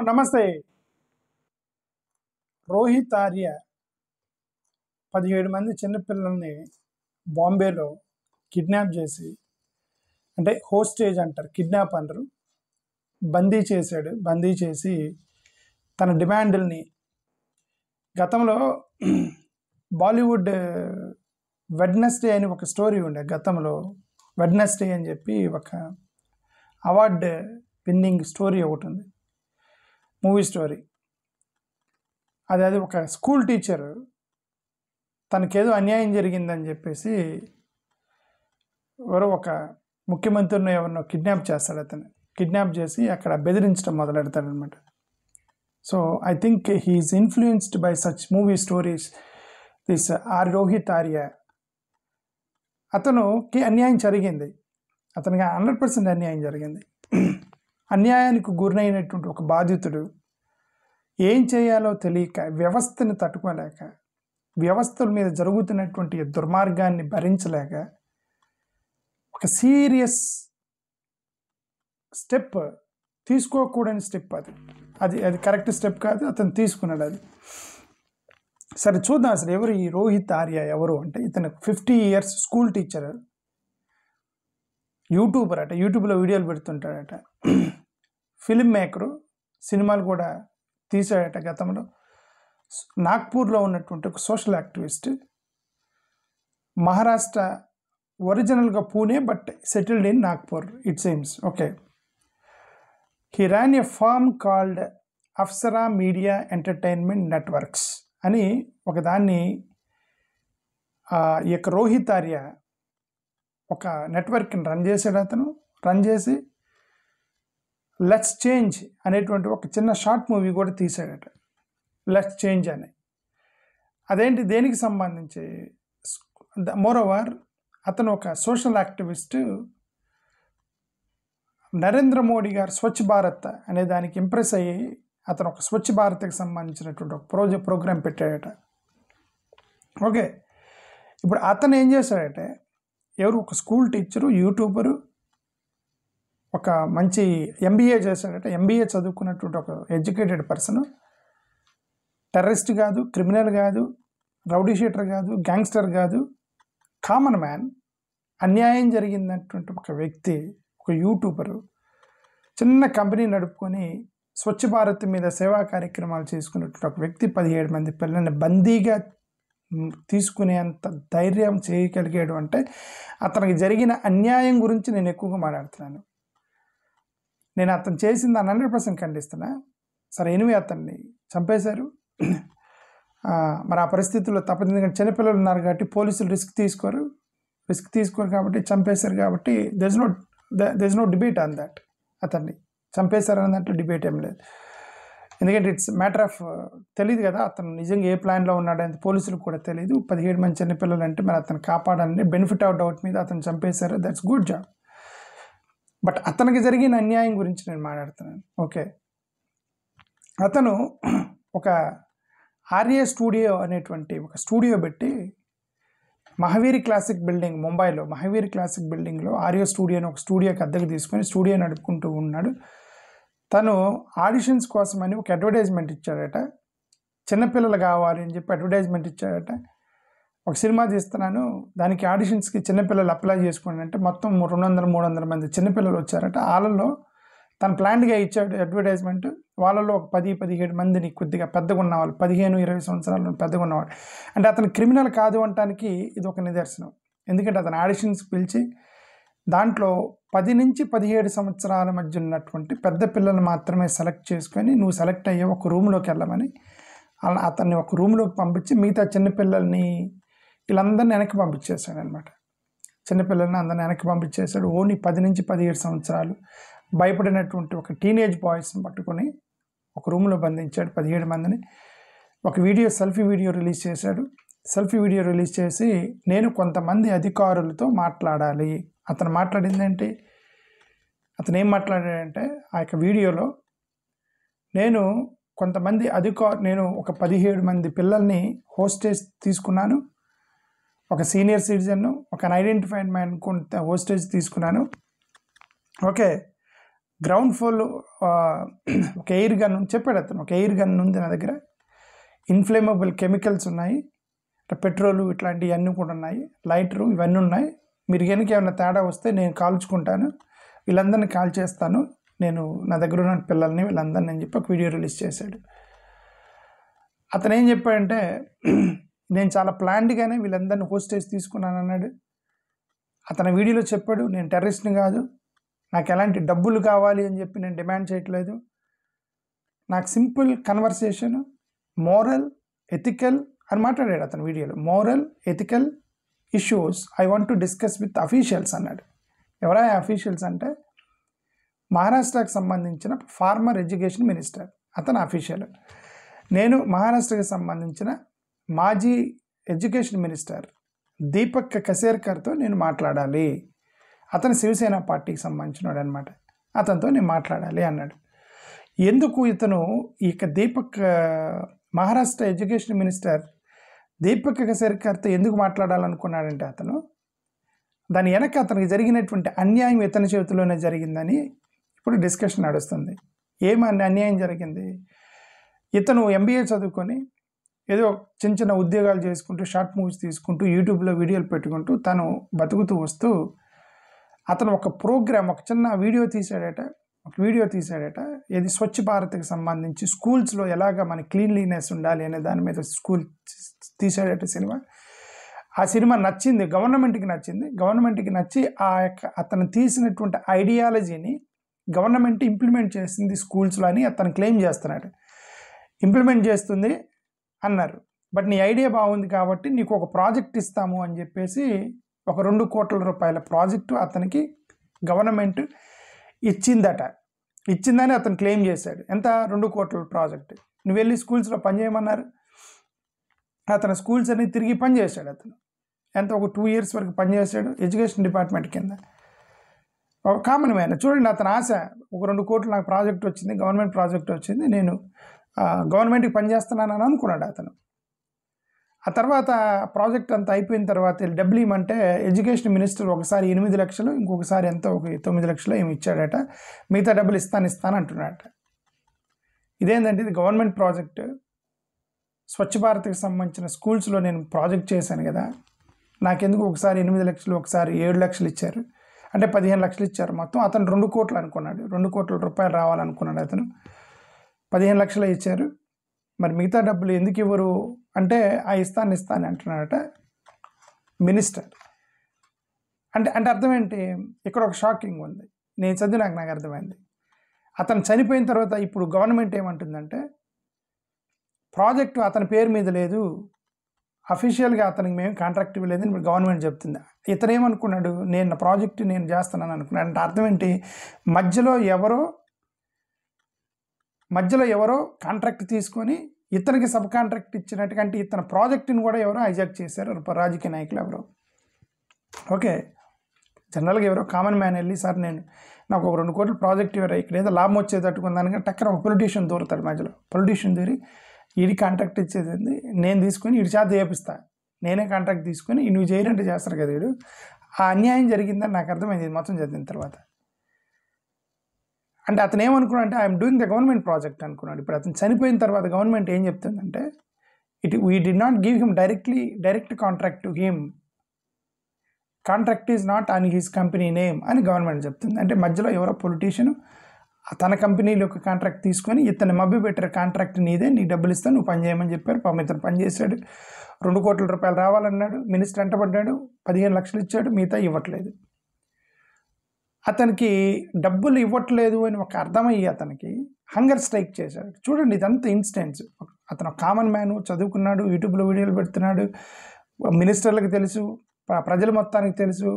నమస్తే. రోహిత్ ఆర్య 17 మంది చిన్నపిల్లల్ని బాంబేలో కిడ్నాప్ చేసి, అంటే హోస్టేజ్ అంటారు, కిడ్నాప్ అనరు, బందీ చేశాడు. బందీ చేసి తన డిమాండ్ల్ని గతంలో బాలీవుడ్ వెడ్నెస్డే అని ఒక స్టోరీ ఉండే. గతంలో వెడ్నెస్డే అని చెప్పి ఒక అవార్డ్ విన్నింగ్ స్టోరీ ఒకటి ఉంది, మూవీ స్టోరీ. అది ఒక స్కూల్ టీచర్ తనకేదో అన్యాయం జరిగిందని చెప్పేసి ఎవరో ఒక ముఖ్యమంత్రిని ఎవరినో కిడ్నాప్ చేస్తాడు. అతను కిడ్నాప్ చేసి అక్కడ బెదిరించడం మొదలెడతాడు అనమాట. So I think he's influenced by such movie stories. This Rohit Arya, అతనుకి అన్యాయం జరిగింది. అతనికి 100% అన్యాయం జరిగింది. అన్యాయానికి గురైనటువంటి ఒక బాధితుడు ఏం చేయాలో తెలియక, వ్యవస్థని తట్టుకోలేక, వ్యవస్థల మీద జరుగుతున్నటువంటి దుర్మార్గాన్ని భరించలేక ఒక సీరియస్ స్టెప్ తీసుకోకూడని స్టెప్ అది కరెక్ట్ స్టెప్ కాదు, అతను తీసుకున్నాడు. అది సరే, చూద్దాం అసలు ఎవరు ఈ రోహిత్ ఆర్య ఎవరు అంటే. ఇతను 50 years స్కూల్ టీచర్, యూట్యూబర్ అట, యూట్యూబ్లో వీడియోలు పెడుతుంటాడట, ఫిల్మ్ మేకరు, సినిమాలు కూడా తీసాడట. గతంలో నాగ్పూర్లో ఉన్నటువంటి ఒక సోషల్ యాక్టివిస్ట్, మహారాష్ట్ర ఒరిజినల్గా Pune, but settled in Nagpur it seems. Okay, he ran a firm called Apsara media entertainment networks అని ఒకదాన్ని ఈ యొక్క రోహిత్ ఆర్య ఒక నెట్వర్క్ని రన్ చేశాడు. అతను రన్ చేసి లెట్స్ చేంజ్ అనేటువంటి ఒక చిన్న షార్ట్ మూవీ కూడా తీసాడట, లెట్స్ చేంజ్ అని. అదేంటి, దేనికి సంబంధించి? మోరోవర్ అతను ఒక సోషల్ యాక్టివిస్ట్. నరేంద్ర మోడీ గారు స్వచ్ఛ భారత్ అనే దానికి ఇంప్రెస్ అయ్యి అతను ఒక స్వచ్ఛ భారత్కి సంబంధించినటువంటి ఒక ప్రోగ్రాం పెట్టాడట. ఓకే, ఇప్పుడు అతను ఏం చేశాడంటే, ఒక స్కూల్ టీచరు, యూట్యూబరు, ఒక మంచి MBA చేశాడట. MBA చదువుకున్నటువంటి ఒక ఎడ్యుకేటెడ్ పర్సన్. టెర్రరిస్ట్ కాదు, క్రిమినల్ కాదు, రౌడీ షీటర్ కాదు, గ్యాంగ్స్టర్ కాదు, కామన్ మ్యాన్. అన్యాయం జరిగినటువంటి ఒక వ్యక్తి, ఒక యూట్యూబరు, చిన్న కంపెనీ నడుపుకొని స్వచ్ఛ భారత్ మీద సేవా కార్యక్రమాలు చేసుకున్నటువంటి ఒక వ్యక్తి 17 మంది పిల్లల్ని బందీగా తీసుకునేంత ధైర్యం చేయగలిగాడు అంటే అతనికి జరిగిన అన్యాయం గురించి నేను ఎక్కువగా మాట్లాడుతున్నాను. నేను అతను చేసింది 100% ఖండిస్తున్నా. సరే, ఎనిమిది అతన్ని చంపేశారు. మరి ఆ పరిస్థితుల్లో తప్పదు, ఎందుకంటే చిన్నపిల్లలు ఉన్నారు కాబట్టి పోలీసులు రిస్క్ తీసుకోరు కాబట్టి చంపేశారు. కాబట్టి there is no debate on that. అతన్ని చంపేశారు అన్న దాంట్లో డిబేట్ ఏం లేదు. ఎందుకంటే ఇట్స్ మ్యాటర్ ఆఫ్ తెలియదు కదా అతను నిజంగా ఏ ప్లాన్లో ఉన్నాడని పోలీసులకు కూడా తెలియదు. 17 మంది చిన్నపిల్లలు అంటే మరి అతను కాపాడాలని బెనిఫిట్ ఆఫ్ డౌట్ మీద అతను చంపేశారు. That's good job. బట్ అతనికి జరిగిన అన్యాయం గురించి నేను మాట్లాడుతున్నాను. ఓకే, అతను ఒక ఆర్య స్టూడియో అనేటువంటి ఒక స్టూడియో పెట్టి మహావీర్ క్లాసిక్ బిల్డింగ్, ముంబైలో మహావీర్ క్లాసిక్ బిల్డింగ్లో ఆర్య స్టూడియో అని ఒక స్టూడియోకి అద్దెకు తీసుకొని స్టూడియో నడుపుకుంటూ ఉన్నాడు. తను ఆడిషన్స్ కోసమని ఒక అడ్వర్టైజ్మెంట్ ఇచ్చాడట. చిన్నపిల్లలు కావాలి అని చెప్పి అడ్వర్టైజ్మెంట్ ఇచ్చాడట. ఒక సినిమా తీస్తున్నాను, దానికి ఆడిషన్స్కి చిన్నపిల్లలు అప్లై చేసుకోండి అంటే మొత్తం 200-300 మంది చిన్నపిల్లలు వచ్చారట. వాళ్ళల్లో తను ప్లాన్డ్గా ఇచ్చాడు అడ్వర్టైజ్మెంట్. వాళ్ళలో ఒక 10-17 మందిని కొద్దిగా పెద్దగా ఉన్నవాళ్ళు, 15-20 సంవత్సరాలు పెద్దగా ఉన్నవాళ్ళు. అంటే అతను క్రిమినల్ కాదు అనటానికి ఇది ఒక నిదర్శనం. ఎందుకంటే అతను ఆడిషన్స్ పిలిచి దాంట్లో 10-17 సంవత్సరాల మధ్య ఉన్నటువంటి పెద్ద పిల్లలు మాత్రమే సెలెక్ట్ చేసుకొని, నువ్వు సెలెక్ట్ అయ్యే ఒక రూమ్లోకి వెళ్ళమని అతన్ని ఒక రూమ్లోకి పంపించి మిగతా చిన్నపిల్లల్ని వీళ్ళందరినీ వెనక్కి పంపించేశాడు అనమాట. చిన్నపిల్లల్ని అందరిని వెనక్కి పంపించేశాడు. ఓన్లీ 10-17 సంవత్సరాలు భయపడినటువంటి ఒక టీనేజ్ బాయ్స్ని పట్టుకొని ఒక రూమ్లో బంధించాడు 17 మందిని. ఒక సెల్ఫీ వీడియో రిలీజ్ చేశాడు. సెల్ఫీ వీడియో రిలీజ్ చేసి, నేను కొంతమంది అధికారులతో మాట్లాడాలి. అతను మాట్లాడింది ఏంటి, అతను ఏం మాట్లాడాడంటే ఆ యొక్క వీడియోలో, నేను ఒక 17 మంది పిల్లల్ని హోస్టేజ్ తీసుకున్నాను, ఒక సీనియర్ సిటిజన్, ఒక అన్ఐడెంటిఫైడ్ మ్యాన్ హోస్టేజ్ తీసుకున్నాను. ఓకే, గ్రౌండ్ ఫ్లోర్లో ఒక ఎయిర్ గన్ చెప్పాడు అతను, ఒక ఎయిర్ గన్ ఉంది నా దగ్గర, ఇన్ఫ్లేమబుల్ కెమికల్స్ ఉన్నాయి, పెట్రోలు ఇట్లాంటివి అన్నీ కూడా ఉన్నాయి, లైటరు ఇవన్నీ ఉన్నాయి, మీరు కనుక ఏమైనా తేడా వస్తే నేను కాల్చుకుంటాను, వీళ్ళందరినీ కాల్ చేస్తాను, నేను నా దగ్గర ఉన్న పిల్లల్ని వీళ్ళందరినీ అని చెప్పి ఒక వీడియో రిలీజ్ చేశాడు. అతను ఏం చెప్పాడంటే నేను చాలా ప్లాన్డ్గానే వీళ్ళందరినీ హోస్టేజ్ తీసుకున్నాను అన్నాడు. అతని వీడియోలో చెప్పాడు, నేను టెర్రరిస్ట్ని కాదు, నాకు ఎలాంటి డబ్బులు కావాలి అని చెప్పి నేను డిమాండ్ చేయట్లేదు, నాకు సింపుల్ కన్వర్సేషన్, మోరల్ ఎథికల్ అని మాట్లాడాడు అతని వీడియోలో. Moral ethical issues I want to discuss with officials అన్నాడు. ఎవరా అఫీషియల్స్ అంటే మహారాష్ట్రకు సంబంధించిన ఫార్మర్ ఎడ్యుకేషన్ మినిస్టర్ అతను అఫీషియల్. నేను మహారాష్ట్రకి సంబంధించిన మాజీ ఎడ్యుకేషన్ మినిస్టర్ దీపక్ కసేర్కర్తో నేను మాట్లాడాలి, అతను శివసేన పార్టీకి సంబంధించినాడు అనమాట, అతనితో నేను మాట్లాడాలి అన్నాడు. ఎందుకు ఇతను దీపక్ మహారాష్ట్ర ఎడ్యుకేషన్ మినిస్టర్ దీపక్ కసేర్కర్తో ఎందుకు మాట్లాడాలనుకున్నాడంటే అతను దాని వెనక అతనికి జరిగినటువంటి అన్యాయం ఇతని చేతిలోనే జరిగిందని ఇప్పుడు డిస్కషన్ నడుస్తుంది. ఏమని అన్యాయం జరిగింది? ఇతను MBA చదువుకొని ఏదో చిన్న చిన్న ఉద్యోగాలు చేసుకుంటూ షార్ట్ మూవీస్ తీసుకుంటూ యూట్యూబ్లో వీడియోలు పెట్టుకుంటూ తను బతుకుతూ వస్తూ అతను ఒక ప్రోగ్రామ్ ఒక చిన్న వీడియో తీశాడట ఇది స్వచ్ఛ భారత్కి సంబంధించి స్కూల్స్లో ఎలాగ మన క్లీన్లీనెస్ ఉండాలి అనే దాని మీద స్కూల్ తీశాడట సినిమా. ఆ సినిమా నచ్చింది గవర్నమెంట్కి నచ్చి అతను తీసినటువంటి ఐడియాలజీని గవర్నమెంట్ ఇంప్లిమెంట్ చేసింది స్కూల్స్లో అని అతను క్లెయిమ్ చేస్తున్నాడు. ఇంప్లిమెంట్ చేస్తుంది అన్నారు, బట్ నీ ఐడియా బాగుంది కాబట్టి నీకు ఒక ప్రాజెక్ట్ ఇస్తాము అని చెప్పేసి ఒక 2 కోట్ల రూపాయల ప్రాజెక్టు అతనికి గవర్నమెంట్ ఇచ్చిందని అతను క్లెయిమ్ చేశాడు. ఎంత? 2 కోట్ల ప్రాజెక్ట్. నువ్వు వెళ్ళి స్కూల్స్లో పనిచేయమన్నారు, అతను స్కూల్స్ అన్ని తిరిగి పనిచేశాడు. అతను ఎంత ఒక 2 years వరకు పనిచేశాడు ఎడ్యుకేషన్ డిపార్ట్మెంట్ కింద. ఒక కామన్ మ్యాన్. చూడండి అతని ఆశ, ఒక 2 కోట్లు నాకు ప్రాజెక్ట్ వచ్చింది, గవర్నమెంట్ ప్రాజెక్ట్ వచ్చింది, నేను గవర్నమెంట్కి పనిచేస్తున్నానని అనుకున్నాడు అతను. ఆ తర్వాత ప్రాజెక్ట్ అంతా అయిపోయిన తర్వాత డబ్బులు ఇవ్వమంటే ఎడ్యుకేషన్ మినిస్టర్ ఒకసారి 8 లక్షలు, ఇంకొకసారి ఎంతో ఒక 9 లక్షలు ఏమి ఇచ్చాడట, మిగతా డబ్బులు ఇస్తాను అంటున్నాడట. ఇదేంటంటే ఇది గవర్నమెంట్ ప్రాజెక్ట్, స్వచ్ఛ భారత్కి సంబంధించిన స్కూల్స్లో నేను ప్రాజెక్ట్ చేశాను కదా, నాకెందుకు ఒకసారి 8 లక్షలు ఒకసారి 7 లక్షలు ఇచ్చారు, అంటే 15 లక్షలు ఇచ్చారు మొత్తం. అతను 2 కోట్లు అనుకున్నాడు, 2 కోట్ల రూపాయలు రావాలనుకున్నాడు అతను, 15 లక్షలు ఇచ్చారు, మరి మిగతా డబ్బులు ఎందుకు ఇవ్వరు అంటే ఇస్తాను అంటున్నాడట మినిస్టర్. అంటే అర్థం ఏంటి? ఇక్కడ ఒక షాకింగ్ ఉంది, నేను చదివి నాకు అర్థమైంది. అతను చనిపోయిన తర్వాత ఇప్పుడు గవర్నమెంట్ ఏమంటుందంటే ప్రాజెక్టు అతని పేరు మీద లేదు, అఫీషియల్గా అతనికి మేము కాంట్రాక్ట్ ఇవ్వలేదు అని గవర్నమెంట్ చెప్తుంది. ఇతను ఏమనుకున్నాడు, నేను ప్రాజెక్టు నేను చేస్తున్నాను అనుకున్నాడు. అంటే అర్థం ఏంటి? మధ్యలో ఎవరో కాంట్రాక్ట్ తీసుకొని ఇతనికి సబ్ కాంట్రాక్ట్ ఇచ్చినట్టుగా, అంటే ఇతని ప్రాజెక్టుని కూడా ఎవరో హైజాక్ చేశారు, రాజకీయ నాయకులు ఎవరో. ఓకే, జనరల్గా ఎవరో కామన్ మ్యాన్ వెళ్ళి సార్ నాకు ఒక 2 కోట్ల ప్రాజెక్ట్ ఇవ్వరా, ఇక్కడ ఏదో లాభం వచ్చేటట్టుకుందానిగా టక్కన ఒక పొలిటీషియన్ దూరుతాడు మధ్యలో. పొలిటీషియన్ దూరి వీడి కాంట్రాక్ట్ ఇచ్చేది నేను తీసుకొని వీడి చేత చేపిస్తా, నేనే కాంట్రాక్ట్ తీసుకొని నువ్వు చేయనంటే చేస్తారు కదా వీడు. ఆ అన్యాయం జరిగిందని నాకు అర్థమైంది మొత్తం చదివిన తర్వాత. అంటే అతను ఏమనుకున్నాడు అంటే I'm doing the government project అనుకున్నాడు. ఇప్పుడు అతను చనిపోయిన తర్వాత గవర్నమెంట్ ఏం చెప్తుందంటే we did not give him direct contract to him, contract is not on his company name అని గవర్నమెంట్ చెప్తుంది. అంటే మధ్యలో ఎవరో పొలిటీషియన్ తన కంపెనీలో ఒక కాంట్రాక్ట్ తీసుకొని ఇతను మభ్య పెట్టారు, కాంట్రాక్ట్ నీదే, నీకు డబ్బులు ఇస్తాను, నువ్వు పని చేయమని చెప్పారు. ఇతను పని చేశాడు, 2 కోట్ల రూపాయలు రావాలన్నాడు, మినిస్టర్ వెంటబడ్డాడు, 15 లక్షలు ఇచ్చాడు, మిగతా ఇవ్వట్లేదు. అతనికి డబ్బులు ఇవ్వట్లేదు అని ఒక అర్థమయ్యి అతనికి హంగర్ స్ట్రైక్ చేశాడు. చూడండి ఇదంతా ఇన్స్టెంట్స్. అతను కామన్ మ్యాన్, చదువుకున్నాడు, యూట్యూబ్లో వీడియోలు పెడుతున్నాడు, మినిస్టర్లకు తెలుసు, ప్రజల మొత్తానికి తెలుసు.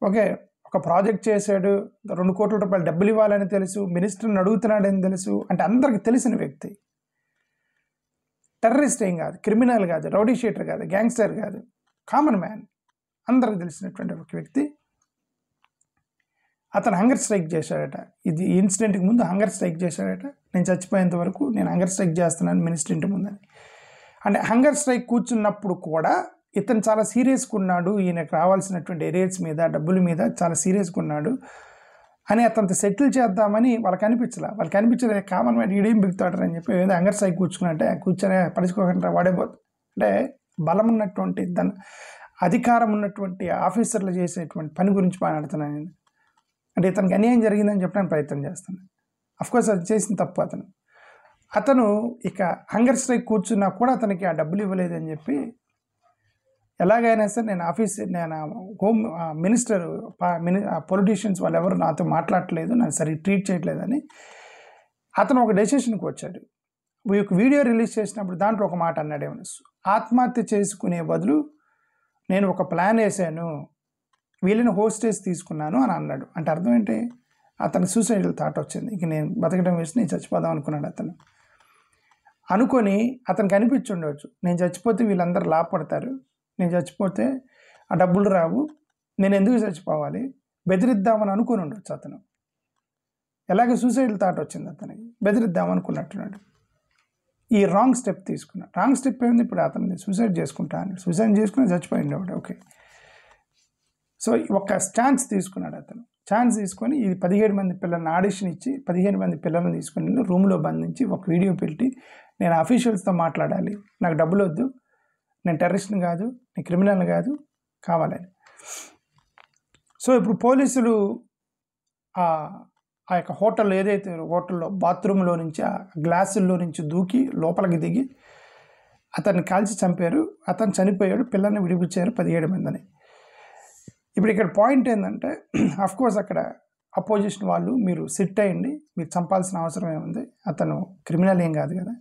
ఓకే, ఒక ప్రాజెక్ట్ చేశాడు, 2 కోట్ల రూపాయలు డబ్బులు ఇవ్వాలని తెలుసు, మినిస్టర్ని అడుగుతున్నాడని తెలుసు. అంటే అందరికి తెలిసిన వ్యక్తి, టెర్రరిస్ట్ ఏం కాదు, క్రిమినల్ కాదు, రౌడీ షీటర్ కాదు, గ్యాంగ్స్టర్ కాదు, కామన్ మ్యాన్, అందరికి తెలిసినటువంటి ఒక వ్యక్తి. అతను హంగర్ స్ట్రైక్ చేశాడట. ఇది ఇన్సిడెంట్కి ముందు హంగర్ స్ట్రైక్ చేశాడట. నేను చచ్చిపోయేంత వరకు నేను హంగర్ స్ట్రైక్ చేస్తున్నాను మినిస్టర్ ఇంటి ముందని. అంటే హంగర్ స్ట్రైక్ కూర్చున్నప్పుడు కూడా ఇతను చాలా సీరియస్గా ఉన్నాడు, ఈయనకు రావాల్సినటువంటి ఏరియాస్ మీద, డబ్బుల మీద చాలా సీరియస్గా ఉన్నాడు. అని అతనితో సెటిల్ చేద్దామని వాళ్ళకి అనిపించలే కామన్ మ్యాన్ ఈడేం బిగుతాడు అని చెప్పి ఏదో అంగర్ సైకి కూర్చున్నట్టే కూర్చొని పడుచుకోకుండా వాడేపోతుంది. అంటే బలం ఉన్నటువంటి అధికారం ఉన్నటువంటి ఆఫీసర్లు చేసేటువంటి పని గురించి మాట్లాడుతున్నాను నేను. అంటే ఇతనికి అన్యాయం జరిగిందని చెప్పడానికి ప్రయత్నం చేస్తున్నాను. అఫ్కోర్స్ అది చేసిన తప్పు. అతను ఇక హంగర్ స్ట్రైక్ కూర్చున్నా కూడా అతనికి ఆ డబ్బులు ఇవ్వలేదని చెప్పి ఎలాగైనా సరే నేను హోమ్ మినిస్టర్ పొలిటీషియన్స్ వాళ్ళు ఎవరు నాతో మాట్లాడట్లేదు, నన్ను సరిగ్గా ట్రీట్ చేయట్లేదని అతను ఒక డెసిషన్కి వచ్చాడు. ఒక వీడియో రిలీజ్ చేసినప్పుడు దాంట్లో ఒక మాట అన్నాడు, ఏమన్నా ఆత్మహత్య చేసుకునే బదులు నేను ఒక ప్లాన్ వేసాను, వీళ్ళని హోస్టేజ్ తీసుకున్నాను అని అన్నాడు. అంటే అర్థం ఏంటి? అతను సూసైడల్ థాట్ వచ్చింది. ఇంక నేను బతకడం వేసి నేను చచ్చిపోదాం అనుకున్నాడు. అనుకొని అతనికి అనిపించి ఉండవచ్చు, నేను చచ్చిపోతే వీళ్ళందరూ లాభపడతారు, నేను చచ్చిపోతే ఆ డబ్బులు రావు, నేను ఎందుకు చచ్చిపోవాలి, బెదిరిద్దామని అనుకుని ఉండొచ్చు. అతను ఎలాగ సూసైడల్ థాట్ వచ్చింది అతనికి, బెదిరిద్దామనుకున్నట్టున్నాడు. ఈ రాంగ్ స్టెప్ తీసుకున్నాడు. రాంగ్ స్టెప్ ఏముంది? ఇప్పుడు అతన్ని సూసైడ్ చేసుకుని చచ్చిపోయింది ఒకటి. ఓకే, సో ఒక ఛాన్స్ తీసుకున్నాడు అతను. ఛాన్స్ తీసుకొని ఇది 17 మంది పిల్లల్ని ఆడిషన్ ఇచ్చి 15 మంది పిల్లల్ని తీసుకుని రూమ్లో బంధించి ఒక వీడియో పెట్టి, నేను అఫీషియల్స్తో మాట్లాడాలి, నాకు డబ్బులు వద్దు, నేను టెర్రరిస్ట్ని కాదు, నేను క్రిమినల్ కాదు, కావాలని. సో ఇప్పుడు పోలీసులు ఆ యొక్క హోటల్లో ఏదైతే హోటల్లో బాత్రూంలో నుంచి ఆ గ్లాసుల్లో నుంచి దూకి లోపలికి దిగి అతన్ని కాల్చి చంపారు. అతను చనిపోయాడు, పిల్లల్ని విడిపించారు 17 మందిని. ఇప్పుడు ఇక్కడ పాయింట్ ఏంటంటే, అఫ్కోర్స్ అక్కడ అపోజిషన్ వాళ్ళు మీరు సిట్ అయ్యండి, మీరు చంపాల్సిన అవసరం ఏముంది, అతను క్రిమినల్ ఏం కాదు కదా,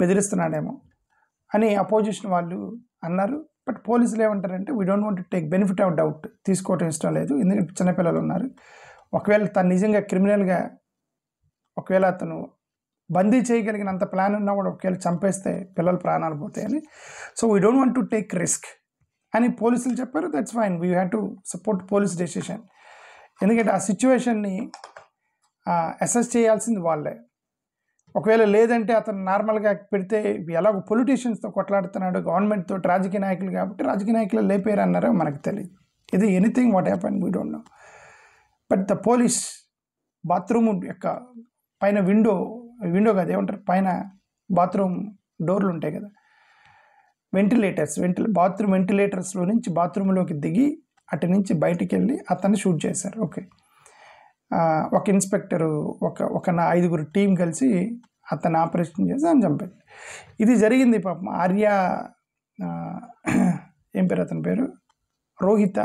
బెదిరిస్తున్నాడేమో అని అపోజిషన్ వాళ్ళు అన్నారు. బట్ పోలీసులు ఏమంటారంటే, we don't want to take benefit of doubt, తీసుకోవటం ఇష్టం లేదు, ఎందుకంటే చిన్నపిల్లలు ఉన్నారు, ఒకవేళ తను నిజంగా క్రిమినల్గా ఒకవేళ అతను బందీ చేయగలిగినంత ప్లాన్ ఉన్నా కూడా ఒకవేళ చంపేస్తే పిల్లల ప్రాణాలు పోతాయని, so we don't want to take risk అని పోలీసులు చెప్పారు. That's fine, we have to support police decision. ఎందుకంటే ఆ సిచ్యువేషన్ని అసెస్ చేయాల్సింది వాళ్ళే. ఒకవేళ లేదంటే అతను నార్మల్గా పెడితే ఎలాగో పొలిటీషియన్స్తో కొట్లాడుతున్నాడు, గవర్నమెంట్తో, రాజకీయ నాయకులు కాబట్టి రాజకీయ నాయకులు లేపారు అన్నారో మనకు తెలియదు. ఇది anything what happen we don't know. But the police bathroom యొక్క పైన విండో కాదు ఏమంటారు, పైన బాత్రూమ్ డోర్లు ఉంటాయి కదా, బాత్రూమ్ వెంటిలేటర్స్లో నుంచి బాత్రూంలోకి దిగి అటు నుంచి బయటికి వెళ్ళి అతన్ని షూట్ చేశారు. ఓకే, ఒక ఇన్స్పెక్టరు ఒక 5 టీం కలిసి అతన్ని ఆపరేషన్ చేసి అని చంపారు. ఇది జరిగింది పాపం ఆర్య, ఏం పేరు అతని పేరు, రోహిత్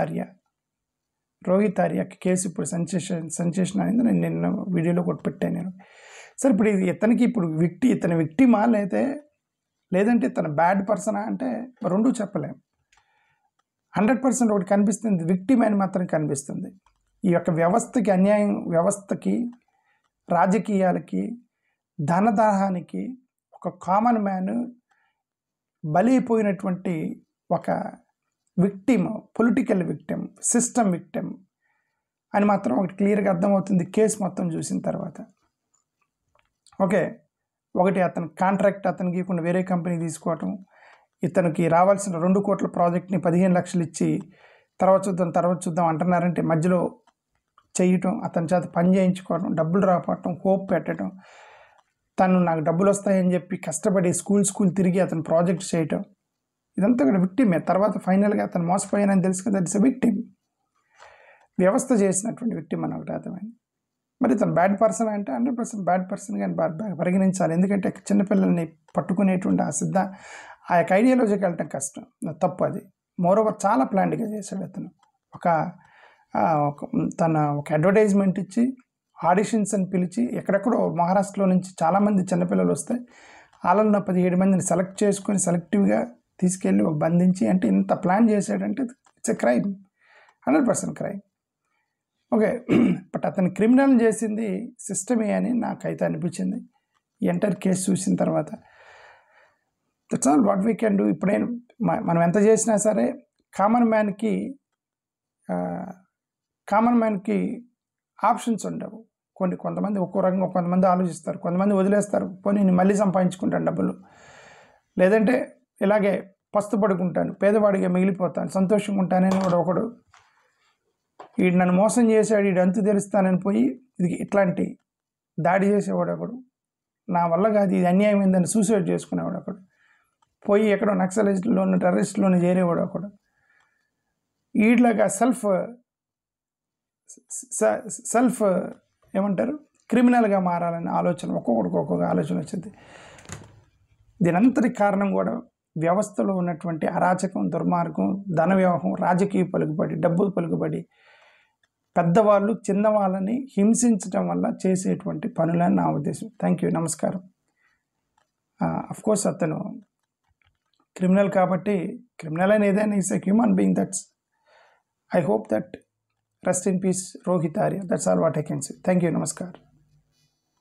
ఆర్య కేసు ఇప్పుడు సెన్సేషన్ అనేది నేను నిన్న వీడియోలో కూడా పెట్టాను నేను. సరే ఇప్పుడు ఇది ఇతని విక్టిమా లేదంటే తన బ్యాడ్ పర్సనా అంటే రెండూ చెప్పలేం. 100% ఒకటి కనిపిస్తుంది, విక్టిమ్ అని మాత్రం కనిపిస్తుంది. ఈ యొక్క వ్యవస్థకి అన్యాయం, వ్యవస్థకి, రాజకీయాలకి, ధనదాహానికి ఒక కామన్ మ్యాన్ బలైపోయినటువంటి ఒక victim, political victim, system victim అని మాత్రం ఒకటి క్లియర్గా అర్థమవుతుంది కేసు మొత్తం చూసిన తర్వాత. ఓకే, ఒకటి అతని కాంట్రాక్ట్ అతనికి ఇవ్వకుండా వేరే కంపెనీ తీసుకోవటం, ఇతనికి రావాల్సిన 2 కోట్ల ప్రాజెక్ట్ని 15 లక్షలు ఇచ్చి తర్వాత చూద్దాం అంటున్నారంటే మధ్యలో చేయటం, అతని చేత పని చేయించుకోవడం, డబ్బులు రాపటం, హోప్ పెట్టడం, తను నాకు డబ్బులు వస్తాయని చెప్పి కష్టపడి స్కూల్ తిరిగి అతను ప్రాజెక్ట్ చేయటం, ఇదంతా కూడా విక్టిమే. తర్వాత ఫైనల్గా అతను మోసపోయానని తెలుసు కదా, ఇట్స్ ఎ విక్టిమ్. వ్యవస్థ చేసినటువంటి విక్టిమ్ అని ఒకటి అర్థమైంది. మరి తను బ్యాడ్ పర్సన్ అంటే 100% బ్యాడ్ పర్సన్ కానీ పరిగణించాలి. ఎందుకంటే చిన్నపిల్లల్ని పట్టుకునేటువంటి ఆ యొక్క ఐడియాలజీకి వెళ్ళటం కష్టం, తప్పు అది. మోరోవర్ చాలా ప్లాన్డ్గా చేశాడు అతను. ఒక అడ్వర్టైజ్మెంట్ ఇచ్చి ఆడిషన్స్ అని పిలిచి ఎక్కడెక్కడో మహారాష్ట్రలో నుంచి చాలామంది చిన్నపిల్లలు వస్తే వాళ్ళలో 17 మందిని సెలెక్ట్ చేసుకొని సెలెక్టివ్గా తీసుకెళ్ళి బంధించి, అంటే ఇంత ప్లాన్ చేశాడంటే it's a crime, 100% crime. Okay, but అతను క్రిమినల్ చేసింది సిస్టమే అని నాకైతే అనిపించింది ఈ ఎంటైర్ కేసు చూసిన తర్వాత. That's all what we can do. ఇప్పుడే మనం ఎంత చేసినా సరే కామన్ మ్యాన్కి ఆప్షన్స్ ఉండవు. కొంతమంది ఒక్కో రకంగా, కొంతమంది ఆలోచిస్తారు, కొంతమంది వదిలేస్తారు, పోనీ నేను మళ్ళీ సంపాదించుకుంటాను డబ్బులు, లేదంటే ఇలాగే పస్తు పడుకుంటాను, పేదవాడిగా మిగిలిపోతాను, సంతోషంగా ఉంటానని కూడా ఒకడు వీడు నన్ను మోసం చేశాడు, వీడు అంతు తెలుస్తానని పోయి ఇది ఇట్లాంటి దాడి చేసేవాడు ఒకడు, నా వల్ల కాదు ఇది అన్యాయమైందని సూసైడ్ చేసుకునేవాడు ఒకడు, పోయి ఎక్కడో నక్సలిస్టులోను టెర్రరిస్టులోను చేరేవాడు ఒకడు. వీటిలాగా సెల్ఫ్ ఏమంటారు క్రిమినల్గా మారాలనే ఆలోచన ఒక్కొక్కడికి ఒక్కొక్క ఆలోచన వచ్చింది. దీనంతటి కారణం కూడా వ్యవస్థలో ఉన్నటువంటి అరాచకం, దుర్మార్గం, ధన వ్యవహారం, రాజకీయ పలుకుబడి, డబ్బు పలుకుబడి, పెద్దవాళ్ళు చిన్నవాళ్ళని హింసించడం వల్ల చేసేటువంటి పనులని నా ఉద్దేశం. థ్యాంక్ యూ, నమస్కారం. అఫ్కోర్స్ అతను క్రిమినల్ కాబట్టి, క్రిమినల్ అని ఏదైనా is a human being. I hope that rest in peace Rohit Arya. That's all what I can say. Thank you. Namaskar.